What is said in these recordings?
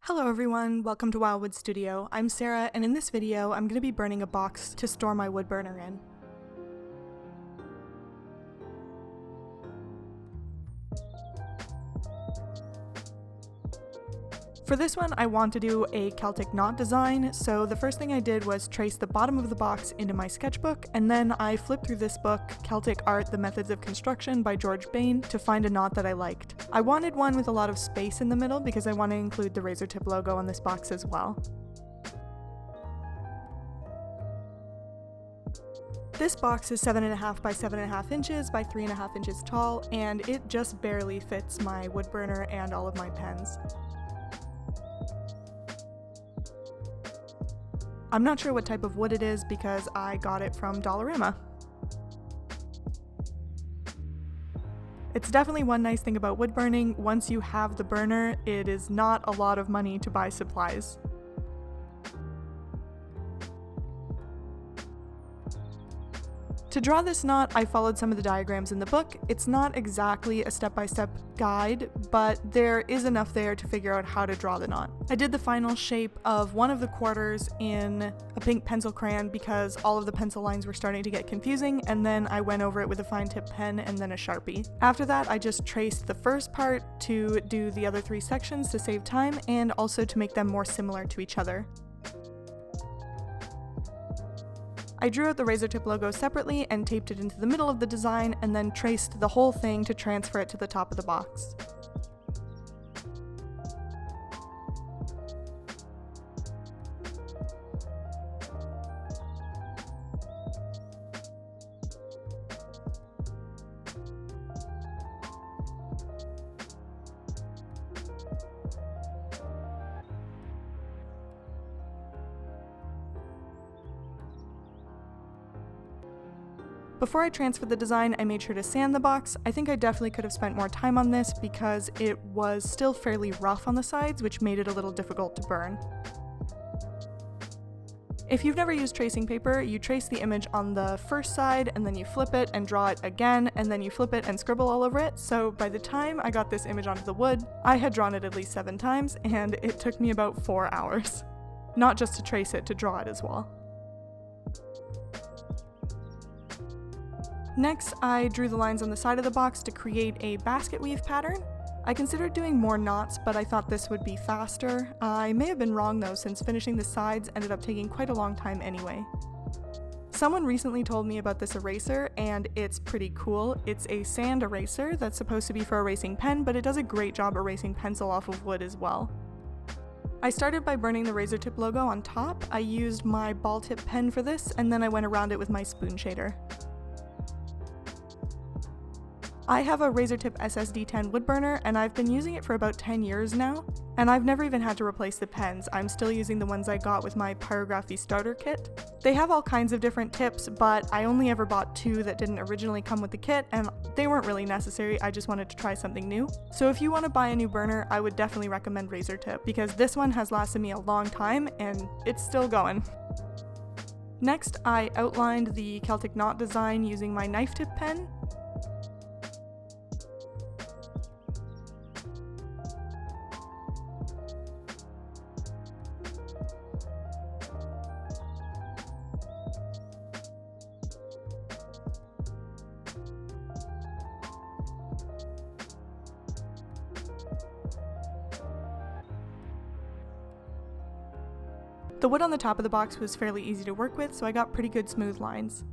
Hello everyone, welcome to Wildwood Studio. I'm Sarah, and in this video I'm going to be burning a box to store my wood burner in. For this one I want to do a Celtic knot design, so the first thing I did was trace the bottom of the box into my sketchbook, and then I flipped through this book, Celtic Art: The Methods of Construction by George Bain, to find a knot that I liked. I wanted one with a lot of space in the middle because I want to include the Razertip logo on this box as well. This box is 7.5 by 7.5 inches by 3.5 inches tall, and it just barely fits my wood burner and all of my pens. I'm not sure what type of wood it is because I got it from Dollarama. It's definitely one nice thing about wood burning. Once you have the burner, it is not a lot of money to buy supplies. To draw this knot, I followed some of the diagrams in the book. It's not exactly a step-by-step guide, but there is enough there to figure out how to draw the knot. I did the final shape of one of the quarters in a pink pencil crayon because all of the pencil lines were starting to get confusing, and then I went over it with a fine tip pen and then a Sharpie. After that, I just traced the first part to do the other three sections to save time and also to make them more similar to each other. I drew out the Razertip logo separately and taped it into the middle of the design, and then traced the whole thing to transfer it to the top of the box. Before I transferred the design, I made sure to sand the box. I think I definitely could have spent more time on this because it was still fairly rough on the sides, which made it a little difficult to burn. If you've never used tracing paper, you trace the image on the first side and then you flip it and draw it again, and then you flip it and scribble all over it. So by the time I got this image onto the wood, I had drawn it at least 7 times, and it took me about 4 hours. Not just to trace it, to draw it as well. Next, I drew the lines on the side of the box to create a basket weave pattern. I considered doing more knots, but I thought this would be faster. I may have been wrong though, since finishing the sides ended up taking quite a long time anyway. Someone recently told me about this eraser, and it's pretty cool. It's a sand eraser that's supposed to be for erasing pen, but it does a great job erasing pencil off of wood as well. I started by burning the Razertip logo on top. I used my ball tip pen for this, and then I went around it with my spoon shader. I have a Razertip SSD10 wood burner, and I've been using it for about 10 years now, and I've never even had to replace the pens. I'm still using the ones I got with my Pyrography starter kit. They have all kinds of different tips, but I only ever bought 2 that didn't originally come with the kit, and they weren't really necessary. I just wanted to try something new. So if you want to buy a new burner, I would definitely recommend Razertip, because this one has lasted me a long time, and it's still going. Next, I outlined the Celtic knot design using my knife tip pen. The wood on the top of the box was fairly easy to work with, so I got pretty good smooth lines.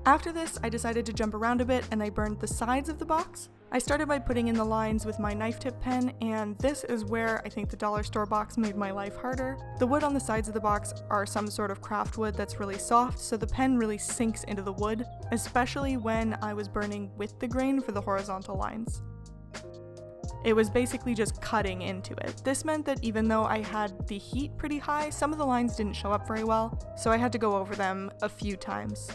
After this, I decided to jump around a bit and I burned the sides of the box. I started by putting in the lines with my knife tip pen, and this is where I think the dollar store box made my life harder. The wood on the sides of the box are some sort of craft wood that's really soft, so the pen really sinks into the wood, especially when I was burning with the grain for the horizontal lines. It was basically just cutting into it. This meant that even though I had the heat pretty high, some of the lines didn't show up very well, so I had to go over them a few times.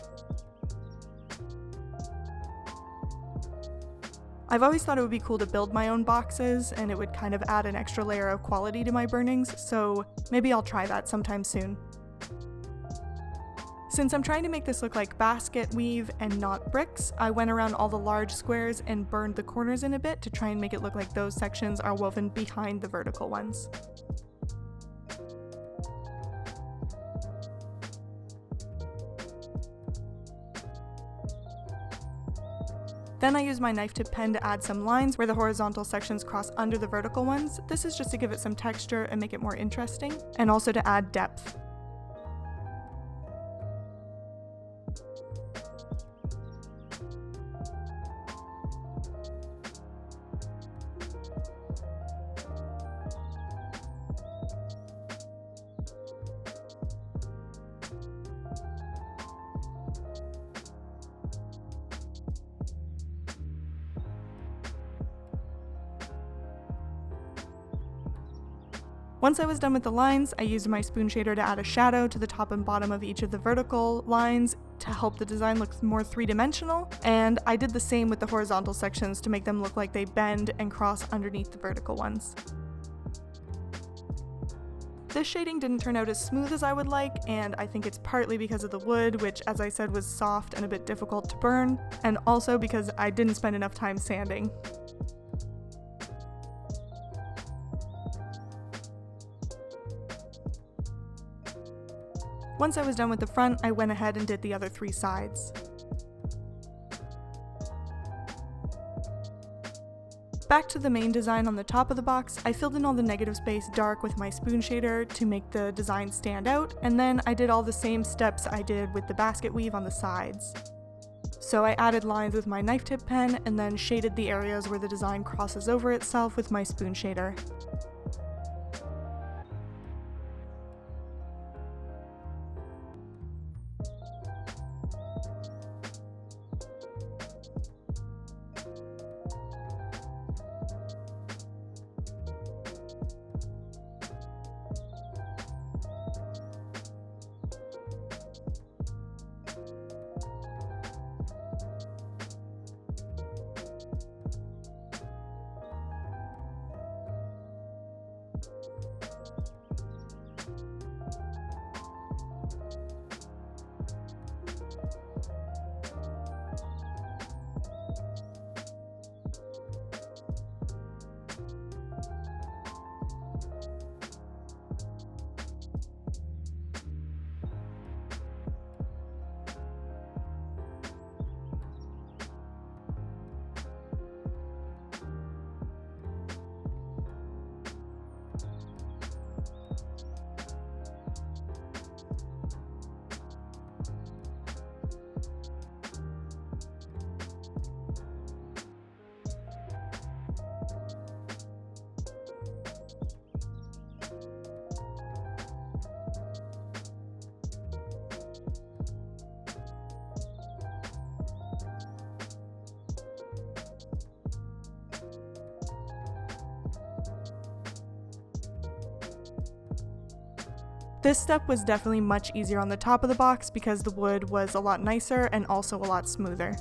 I've always thought it would be cool to build my own boxes, and it would kind of add an extra layer of quality to my burnings, so maybe I'll try that sometime soon. Since I'm trying to make this look like basket weave and not bricks, I went around all the large squares and burned the corners in a bit to try and make it look like those sections are woven behind the vertical ones. Then I used my knife tip pen to add some lines where the horizontal sections cross under the vertical ones. This is just to give it some texture and make it more interesting, and also to add depth. Once I was done with the lines, I used my spoon shader to add a shadow to the top and bottom of each of the vertical lines to help the design look more three-dimensional, and I did the same with the horizontal sections to make them look like they bend and cross underneath the vertical ones. This shading didn't turn out as smooth as I would like, and I think it's partly because of the wood, which as I said was soft and a bit difficult to burn, and also because I didn't spend enough time sanding. Once I was done with the front, I went ahead and did the other three sides. Back to the main design on the top of the box, I filled in all the negative space dark with my spoon shader to make the design stand out, and then I did all the same steps I did with the basket weave on the sides. So I added lines with my knife tip pen and then shaded the areas where the design crosses over itself with my spoon shader. This step was definitely much easier on the top of the box because the wood was a lot nicer and also a lot smoother.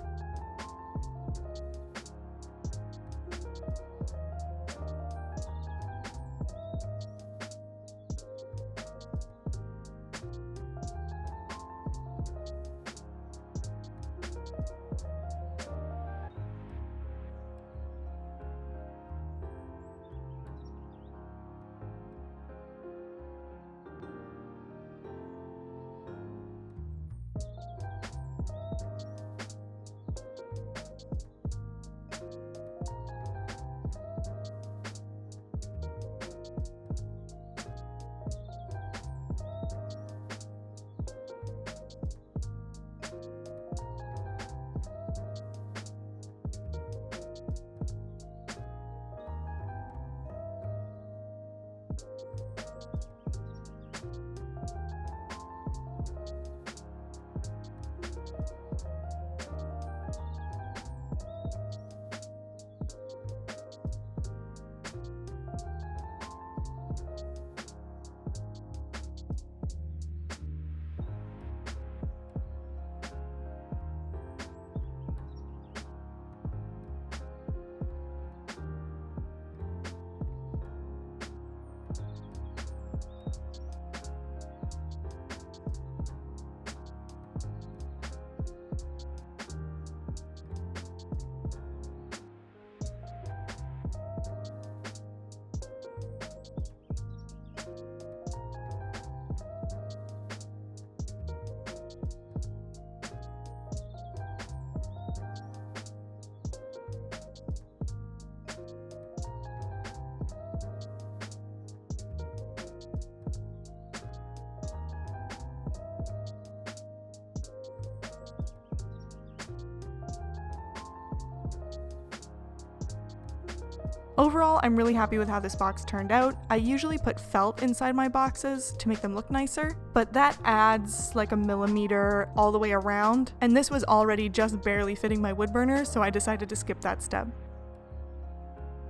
Overall, I'm really happy with how this box turned out. I usually put felt inside my boxes to make them look nicer, but that adds like a millimeter all the way around, and this was already just barely fitting my wood burner, so I decided to skip that step.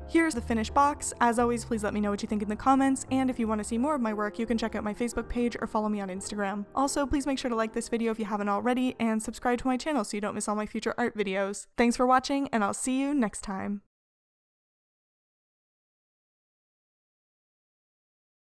Here's the finished box. As always, please let me know what you think in the comments, and if you want to see more of my work, you can check out my Facebook page or follow me on Instagram. Also, please make sure to like this video if you haven't already, and subscribe to my channel so you don't miss all my future art videos. Thanks for watching, and I'll see you next time.